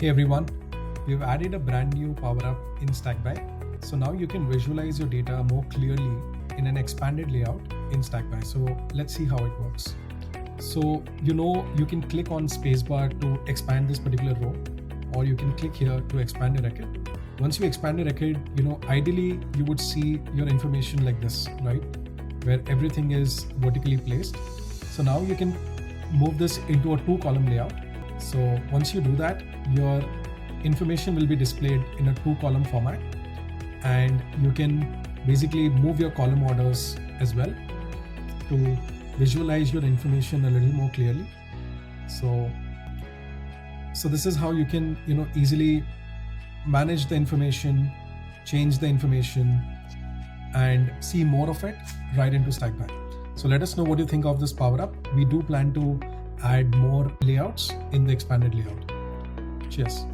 Hey everyone, we've added a brand new Powerup in Stackby. So now you can visualize your data more clearly in an expanded layout in Stackby. So let's see how it works. So you can click on spacebar to expand this particular row, or you can click here to expand a record. Once you expand a record, ideally you would see your information like this, right? Where everything is vertically placed. So now you can move this into a 2-column layout. So once you do that, your information will be displayed in a 2-column format, and you can basically move your column orders as well to visualize your information a little more clearly. So this is how you can easily manage the information, change the information, and see more of it right into Stackby. So let us know what you think of this Powerup. We do plan to add more layouts in the expanded layout. Cheers.